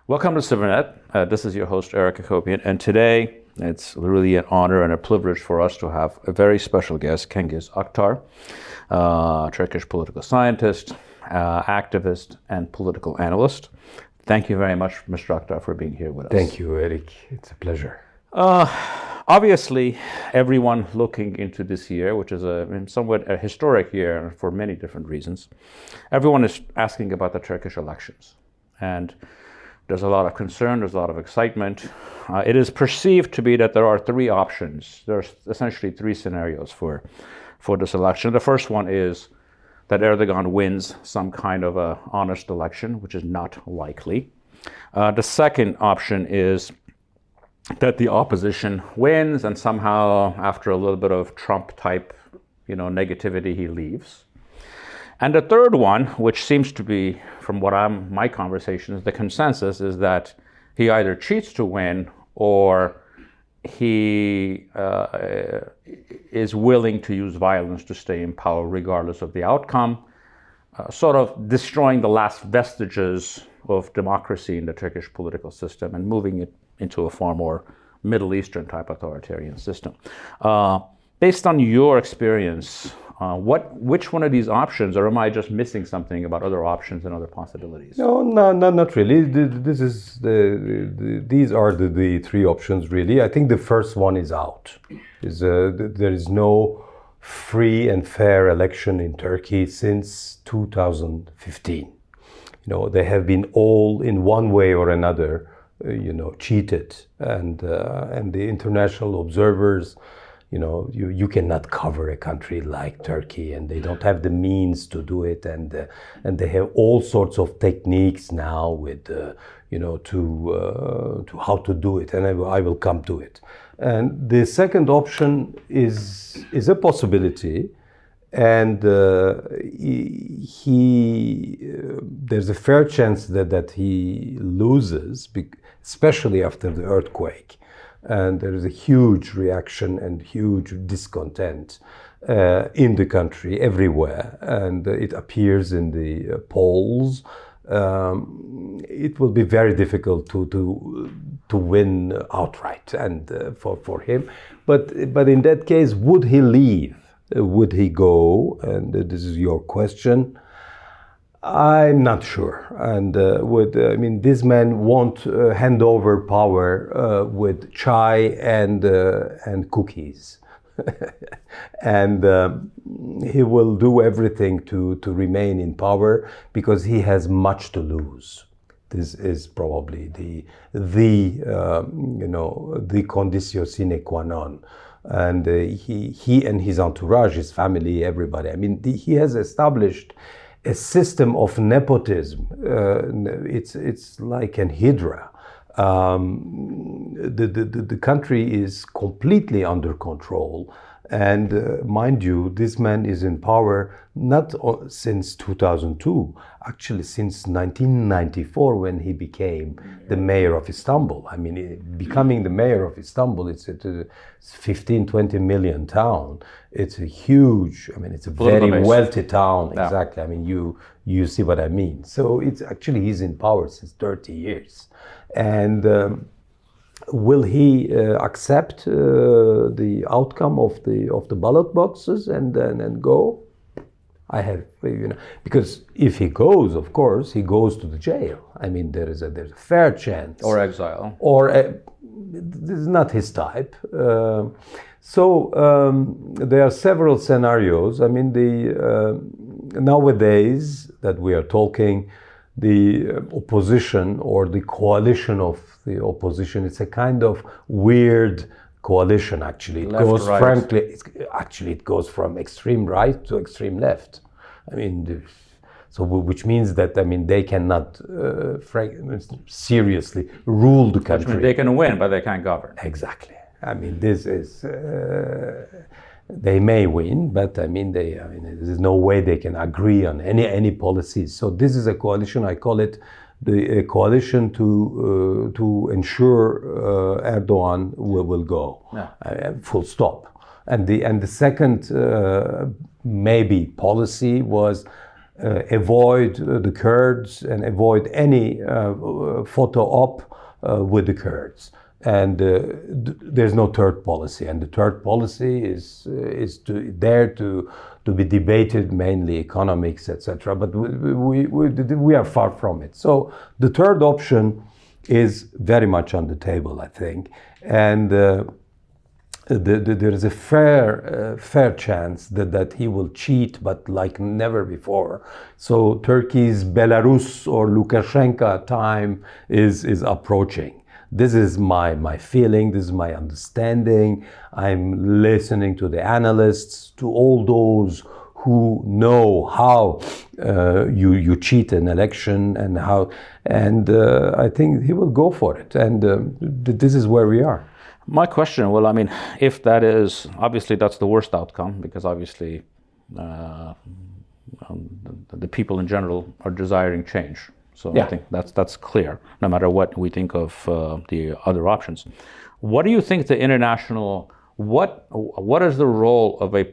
Welcome to CivilNet. This is your host, Eric Hacopian, and today it's really an honor and a privilege for us to have a very special guest, Cengiz Aktar, Turkish political scientist, activist, and political analyst. Thank you very much, Mr. Aktar, for being here with us. Thank you, Eric. It's a pleasure. Obviously, everyone looking into this year, which is somewhat a historic year for many different reasons, everyone is asking about the Turkish elections. And there's a lot of concern, there's a lot of excitement. It is perceived to be that there are three options. There's essentially three scenarios for this election. The first one is that Erdogan wins some kind of an honest election, which is not likely. The second option is that the opposition wins and somehow after a little bit of Trump-type, negativity, he leaves. And the third one, which seems to be, from my conversations, the consensus is that he either cheats to win or he is willing to use violence to stay in power regardless of the outcome, sort of destroying the last vestiges of democracy in the Turkish political system and moving it into a far more Middle Eastern type authoritarian system. Based on your experience, which one of these options, or am I just missing something about other options and other possibilities? No, not really. These are the three options, really. I think the first one is out. There is no free and fair election in Turkey since 2015. They have been all in one way or another, cheated, and the international observers. You cannot cover a country like Turkey, and they don't have the means to do it, and they have all sorts of techniques now with to how to do it, and I will come to it. And the second option is a possibility, and there's a fair chance that he loses, especially after the earthquake. And there is a huge reaction and huge discontent in the country everywhere, and it appears in the polls. It will be very difficult to win outright, and for him. But in that case, would he leave? Would he go? And this is your question. I'm not sure, and this man won't hand over power with chai and cookies, and he will do everything to remain in power because he has much to lose. This is probably the conditio sine qua non. And he and his entourage, his family, everybody. He has established a system of nepotism. It's like an hydra. The country is completely under control. And mind you, this man is in power not since 2002, actually since 1994 when he became the mayor of Istanbul. Becoming the mayor of Istanbul, it's a 15-20 million town. It's a huge, it's a very wealthy town. Yeah. Exactly. You see what I mean. So it's actually, he's in power since 30 years. And will he accept the outcome of the ballot boxes and go? I have, because if he goes, of course, he goes to the jail. There's a fair chance. Or exile. This is not his type. So there are several scenarios. Nowadays that we are talking, the opposition or the coalition of the opposition, it's a kind of weird coalition, actually. It goes from extreme right to extreme left. Which means that they cannot seriously rule the country. Which means they can win, but they can't govern. Exactly. This is they may win, but there's no way they can agree on any policies. So this is a coalition. I call it the coalition to ensure Erdogan will go. Yeah. Full stop. And the second maybe policy was avoid the Kurds and avoid any photo op with the Kurds. And there's no third policy, and the third policy is to be debated, mainly economics, etc. But we are far from it. So the third option is very much on the table, I think, and there is a fair chance that he will cheat, but like never before. So Turkey's Belarus or Lukashenko time is approaching. This is my feeling, this is my understanding. I'm listening to the analysts, to all those who know how you cheat an election and how, and I think he will go for it. And this is where we are. My question, well, I mean, if that is, obviously that's the worst outcome, because obviously the people in general are desiring change. So yeah. I think that's clear, no matter what we think of the other options. What do you think the international, what is the role of a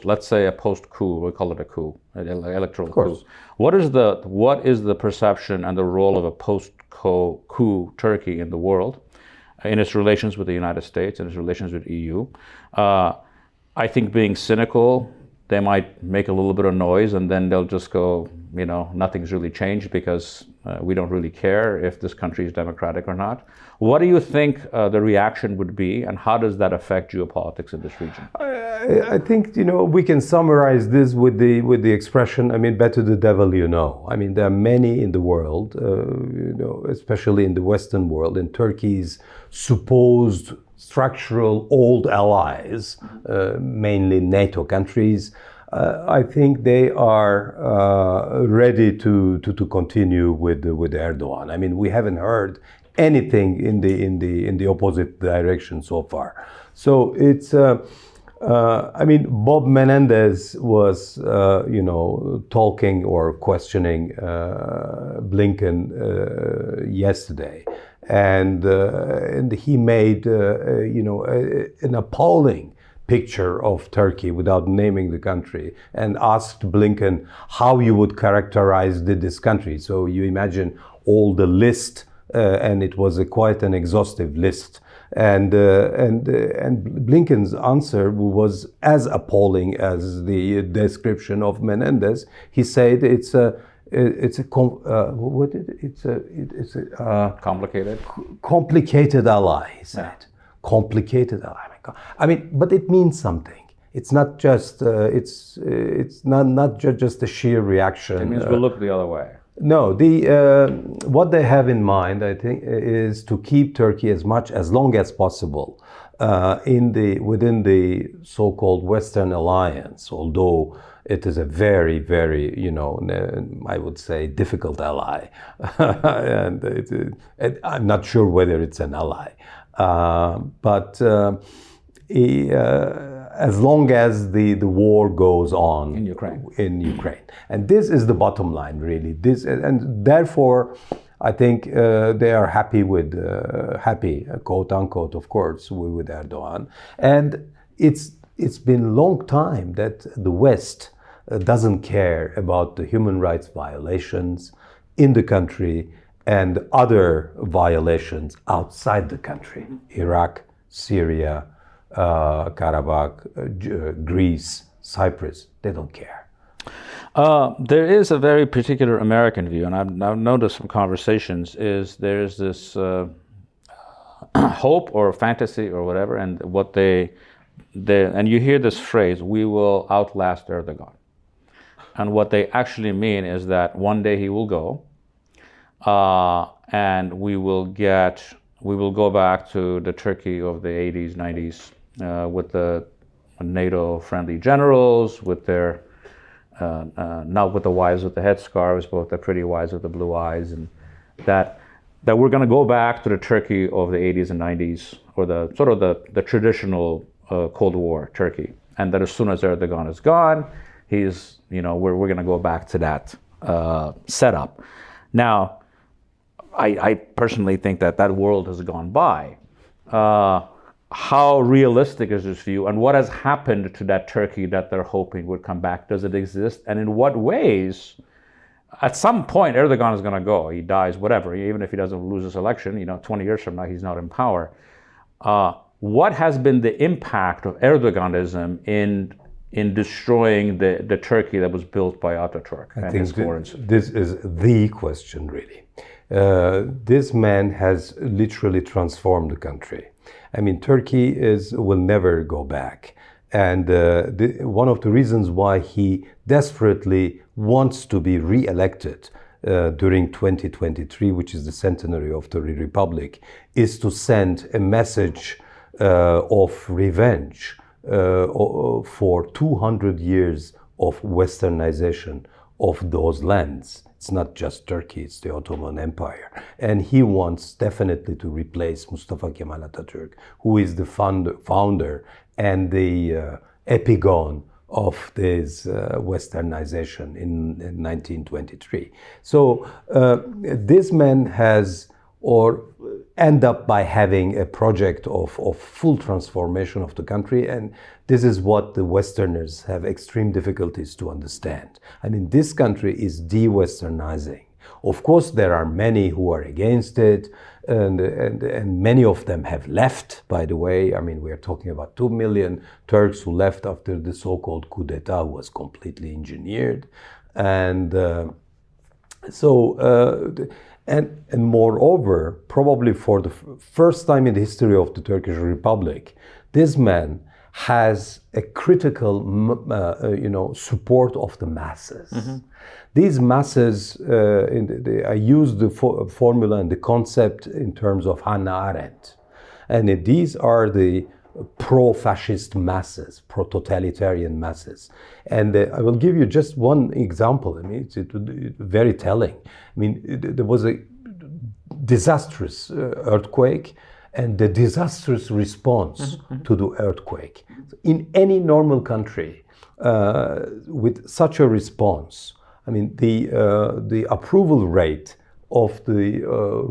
let's say a post-coup, we call it a coup, an electoral coup. What is the perception and the role of a post-coup Turkey in the world, in its relations with the United States, in its relations with EU? I think being cynical, they might make a little bit of noise and then they'll just go, nothing's really changed because we don't really care if this country is democratic or not. What do you think the reaction would be, and how does that affect geopolitics in this region? I think, we can summarize this with the expression, better the devil you know. There are many in the world, especially in the Western world, in Turkey's supposed structural old allies, mainly NATO countries. I think they are ready to continue with Erdogan. We haven't heard anything in the opposite direction so far. So it's Bob Menendez was talking or questioning Blinken yesterday, and he made an appalling picture of Turkey without naming the country, and asked Blinken how you would characterize this country. So you imagine all the list, and it was quite an exhaustive list. And Blinken's answer was as appalling as the description of Menendez. He said it's a complicated ally. He said complicated ally. But it means something. It's not just it's not just a sheer reaction. It means we'll look the other way. No, what they have in mind, I think, is to keep Turkey as long as possible within the so-called Western alliance, although it is a very, very, I would say, difficult ally, and I'm not sure whether it's an ally, but as long as the war goes on in Ukraine. And this is the bottom line, really. And therefore, I think they are happy, quote unquote, of course, with Erdogan. And it's been a long time that the West doesn't care about the human rights violations in the country and other violations outside the country. Iraq, Syria, Karabakh, Greece, Cyprus, they don't care. There is a very particular American view, and I've noticed from conversations, is there's this hope or fantasy or whatever, and what and you hear this phrase, we will outlast Erdogan. And what they actually mean is that one day he will go, and we will go back to the Turkey of the 80s, 90s, with the NATO-friendly generals, with their not with the wives with the headscarves, but with the pretty wives with the blue eyes, and that we're going to go back to the Turkey of the 80s and 90s, or the sort of the traditional Cold War Turkey, and that as soon as Erdogan is gone, we're going to go back to that setup. Now, I personally think that world has gone by. how realistic is this view, and what has happened to that Turkey that they're hoping would come back? Does it exist? And in what ways? At some point, Erdogan is going to go. He dies, whatever. Even if he doesn't lose this election, 20 years from now, he's not in power. What has been the impact of Erdoganism in destroying the Turkey that was built by Ataturk and his foreigners? This is the question, really. This man has literally transformed the country. I mean, Turkey will never go back. And one of the reasons why he desperately wants to be re-elected during 2023, which is the centenary of the Republic, is to send a message of revenge for 200 years of westernization of those lands. It's not just Turkey, it's the Ottoman Empire. And he wants definitely to replace Mustafa Kemal Atatürk, who is the founder and the epigone of this westernization in 1923. So this man has, or end up by having a project of full transformation of the country, and this is what the Westerners have extreme difficulties to understand. I mean, this country is de-Westernizing. Of course, there are many who are against it, and many of them have left, by the way. I mean, we are talking about 2 million Turks who left after the so-called coup d'etat was completely engineered. And And moreover, probably for the first time in the history of the Turkish Republic, this man has a critical, support of the masses. Mm-hmm. These masses, I use the formula and the concept in terms of Hannah Arendt, and these are the pro-fascist masses, pro-totalitarian masses. And I will give you just one example. I mean, it's very telling. I mean, there was a disastrous earthquake and the disastrous response to the earthquake. In any normal country with such a response, I mean, the approval rate of the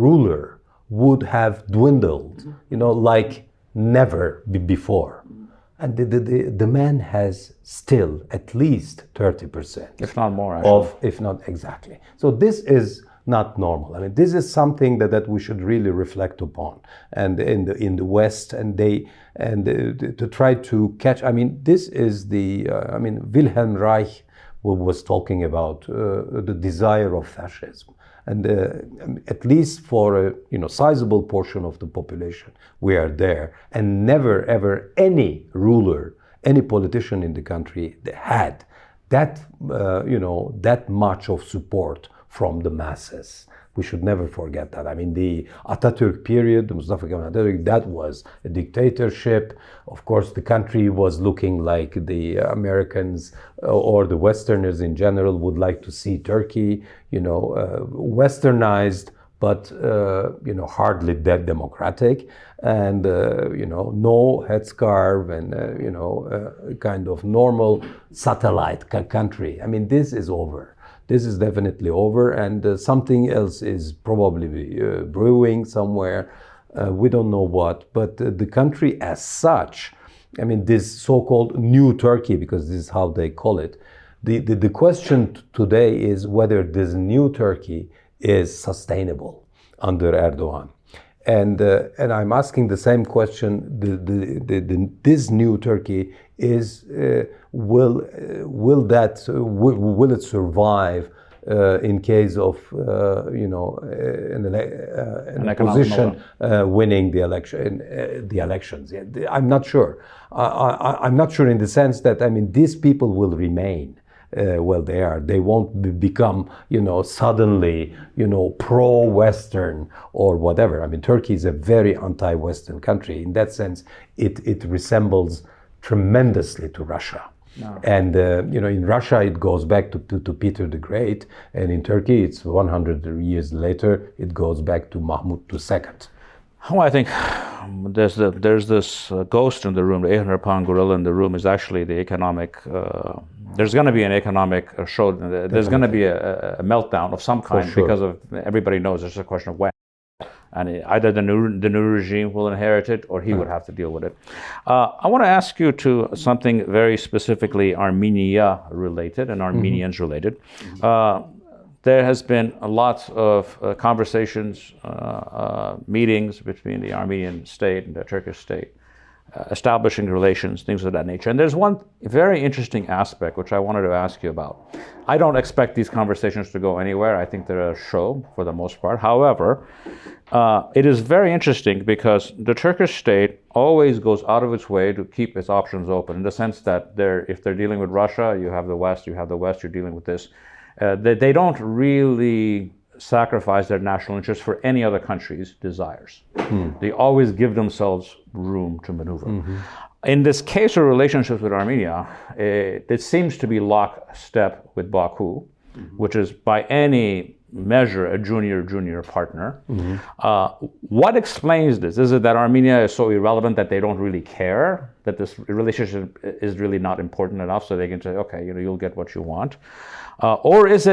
ruler would have dwindled, like never before. And the man has still at least 30%. If not more, actually. If not exactly. So this is not normal. I mean, this is something that we should really reflect upon, and in the West, and to try to catch. I mean, this is Wilhelm Reich was talking about the desire of fascism. And at least for a sizable portion of the population, we are there. And never ever any ruler, any politician in the country had that that much of support from the masses. We should never forget that. I mean, the Atatürk period, the Mustafa Kemal Atatürk, that was a dictatorship. Of course, the country was looking like the Americans or the Westerners in general would like to see Turkey, westernized, but hardly that democratic, and no headscarf, and kind of normal satellite country. I mean, this is over. This is definitely over, and something else is probably brewing somewhere. We don't know what, but the country as such, I mean, this so-called new Turkey, because this is how they call it, the question today is whether this new Turkey is sustainable under Erdogan. And I'm asking the same question, this new Turkey is, will it survive in case of an opposition winning the elections? I'm not sure. I'm not sure in the sense that, I mean, these people will remain. They are. They won't become, suddenly, pro-Western or whatever. I mean, Turkey is a very anti-Western country. In that sense, it resembles tremendously to Russia. No. And, in Russia, it goes back to Peter the Great. And in Turkey, it's 100 years later, it goes back to Mahmud II. Well, I think there's this ghost in the room, the 800-pound gorilla in the room is actually the economic. There's going to be an economic show. There's going to be a meltdown of some kind, sure, because of everybody knows it's a question of when. and either the new regime will inherit it or he would have to deal with it. I want to ask you to something very specifically Armenia related and Armenians related. There has been a lot of conversations, meetings between the Armenian state and the Turkish state, establishing relations, things of that nature. And there's one very interesting aspect which I wanted to ask you about. I don't expect these conversations to go anywhere. I think they're a show for the most part. However, it is very interesting because the Turkish state always goes out of its way to keep its options open, in the sense that if they're dealing with Russia, you have the West, you're dealing with this. They don't really sacrifice their national interests for any other country's desires. They always give themselves room to maneuver. In this case of relationships with Armenia, it seems to be lockstep with Baku, which is by any measure a junior partner. What explains this? Is it that Armenia is so irrelevant that they don't really care, that this relationship is really not important enough so they can say, okay, you'll get what you want? Or is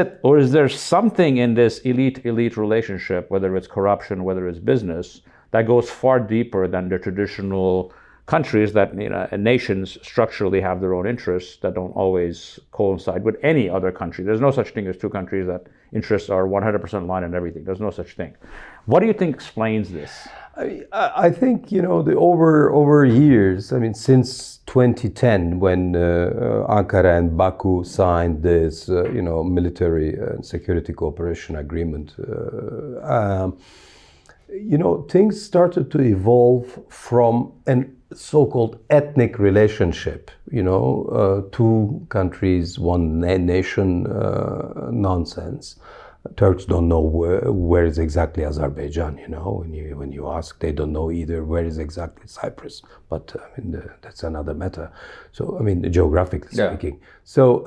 there something in this elite relationship, whether it's corruption, whether it's business, that goes far deeper than the traditional countries that, nations structurally have their own interests that don't always coincide with any other country? There's no such thing as two countries that interests are 100% aligned in everything. There's no such thing. What do you think explains this? I think, over years, since 2010, when Ankara and Baku signed this, military and security cooperation agreement, things started to evolve from an so-called ethnic relationship, two countries, one nation nonsense. Turks don't know where is exactly Azerbaijan, when you ask, they don't know either where is exactly Cyprus, but that's another matter. So, geographically speaking. So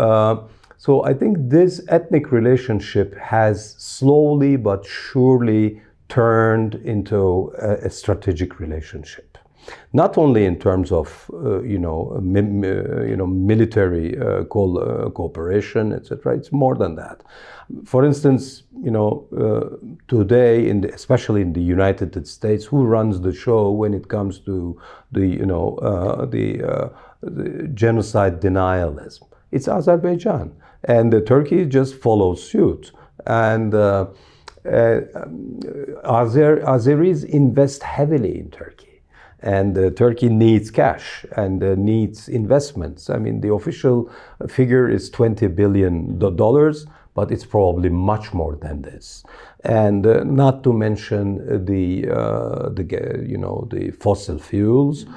I think this ethnic relationship has slowly but surely turned into a strategic relationship. Not only in terms of military cooperation, etc. It's more than that. For instance, today, especially in the United States, who runs the show when it comes to the genocide denialism? It's Azerbaijan, and Turkey just follows suit. And Azeris invest heavily in Turkey. And Turkey needs cash and needs investments. The official figure is $20 billion, but it's probably much more than this. And not to mention the fossil fuels.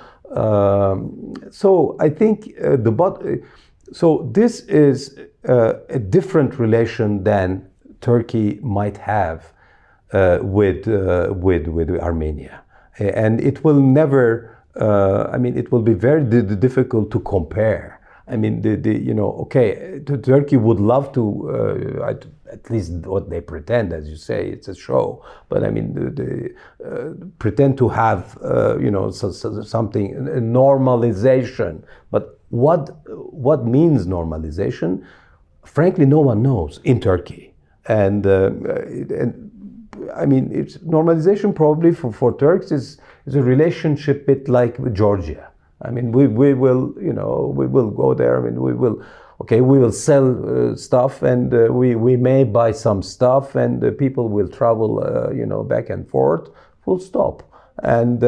So I think so this is a different relation than Turkey might have with Armenia. And it will never, it will be very difficult to compare. Turkey would love to, at least what they pretend, as you say, it's a show, but they pretend to have, something, normalization. But what means normalization? Frankly, no one knows in Turkey. And it's normalization probably for Turks is a relationship bit like with Georgia. We will go there. We will sell stuff, and we may buy some stuff, and people will travel, back and forth. Full stop. And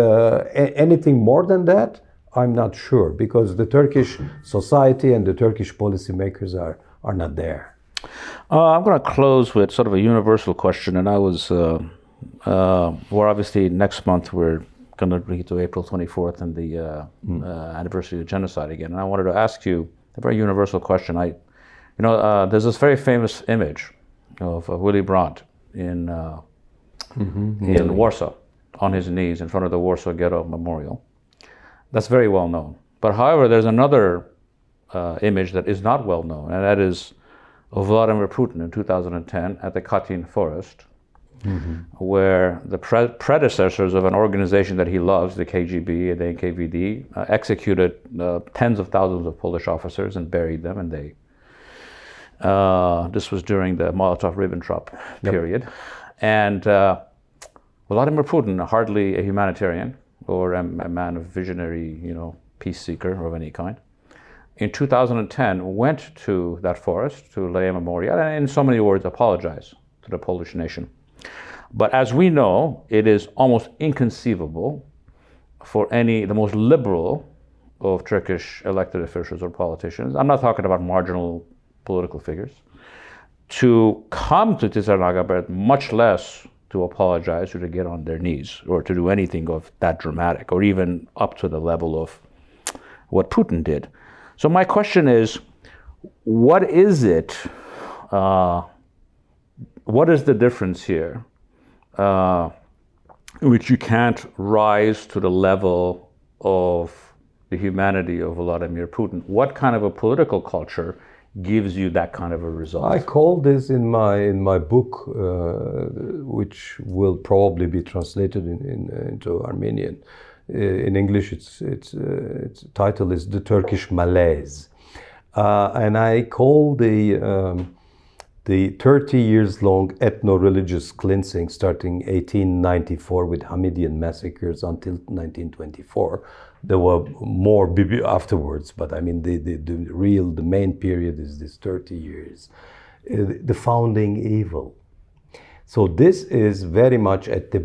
anything more than that, I'm not sure, because the Turkish society and the Turkish policymakers are not there. I'm going to close with sort of a universal question, and we're obviously next month we're going to reach to April 24th and the anniversary of the genocide again. And I wanted to ask you a very universal question. There's this very famous image of Willy Brandt in Warsaw, on his knees in front of the Warsaw Ghetto Memorial. That's very well known. But however, there's another image that is not well known, and that is of Vladimir Putin in 2010 at the Katyn forest, where the predecessors of an organization that he loves, the KGB and the NKVD, executed tens of thousands of Polish officers and buried them, and this was during the Molotov-Ribbentrop period. And Vladimir Putin, hardly a humanitarian or a man of visionary, peace seeker of any kind, in 2010 went to that forest to lay a memorial and in so many words apologize to the Polish nation. But as we know, it is almost inconceivable for the most liberal of Turkish elected officials or politicians, I'm not talking about marginal political figures, to come to Tsarnagat, much less to apologize or to get on their knees or to do anything of that dramatic or even up to the level of what Putin did. So my question is, what is it, what is the difference here in which you can't rise to the level of the humanity of Vladimir Putin? What kind of a political culture gives you that kind of a result? I call this in my book, which will probably be translated into Armenian. In English, its title is The Turkish Malaise, and I call the 30 years long ethno-religious cleansing starting 1894 with Hamidian massacres until 1924. There were more afterwards, but I mean the main period is this 30 years. The founding evil. So this is very much at the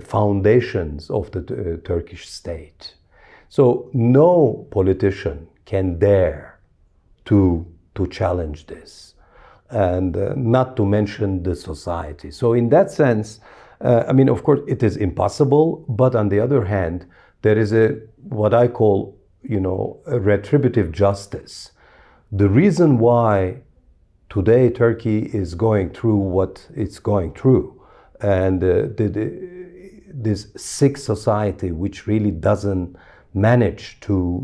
foundations of the Turkish state. So no politician can dare to challenge this, and not to mention the society. So in that sense, of course, it is impossible. But on the other hand, there is what I call, a retributive justice. The reason why today Turkey is going through what it's going through, and this sick society which really doesn't manage to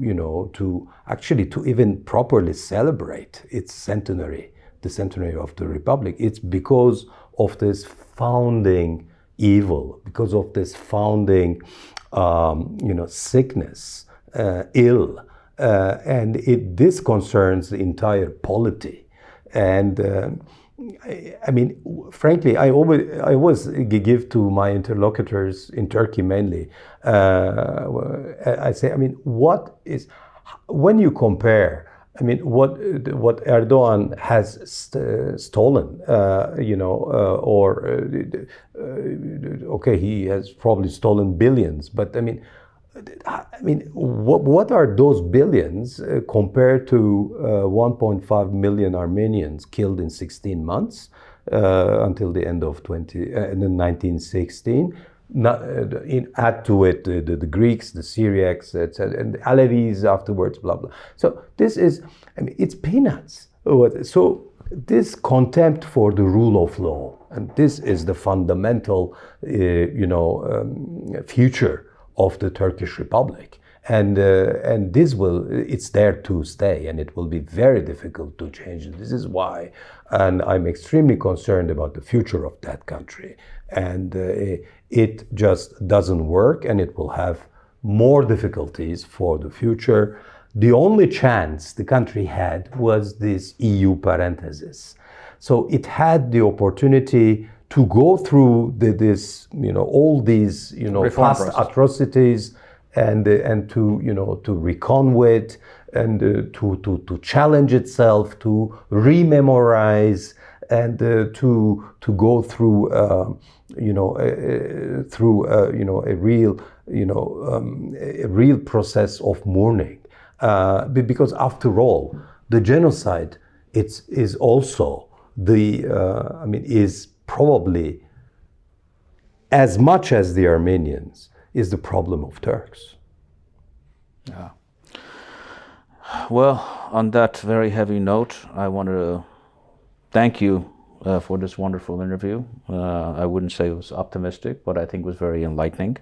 even properly celebrate its centenary, the centenary of the Republic, it's because of this founding evil, because of this founding sickness, ill, and this concerns the entire polity. And frankly, I always give to my interlocutors in Turkey mainly. I say, when you compare, what Erdogan has stolen, okay, he has probably stolen billions, but what are those billions compared to 1.5 million Armenians killed in 16 months until the end of 1916? Add to it the Greeks, the Syriacs, etc., and the Alevis afterwards, blah blah. So this is, it's peanuts. So this contempt for the rule of law, and this is the fundamental, future of the Turkish Republic, and it's there to stay, and it will be very difficult to change. This is why, and I'm extremely concerned about the future of that country, and it just doesn't work, and it will have more difficulties for the future. The only chance the country had was this EU parenthesis, so it had the opportunity to go through all these past atrocities and to reckon with, and to challenge itself, to rememorize, and to go through a real process of mourning, because after all, the genocide is also is probably, as much as the Armenians, is the problem of Turks. Yeah. Well, on that very heavy note, I want to thank you for this wonderful interview. I wouldn't say it was optimistic, but I think it was very enlightening.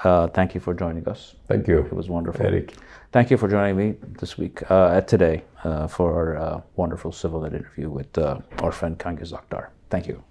Thank you for joining us. Thank you. It was wonderful. Eric. Thank you for joining me this week, today, for our wonderful CivilNet interview with our friend Cengiz Aktar. Thank you.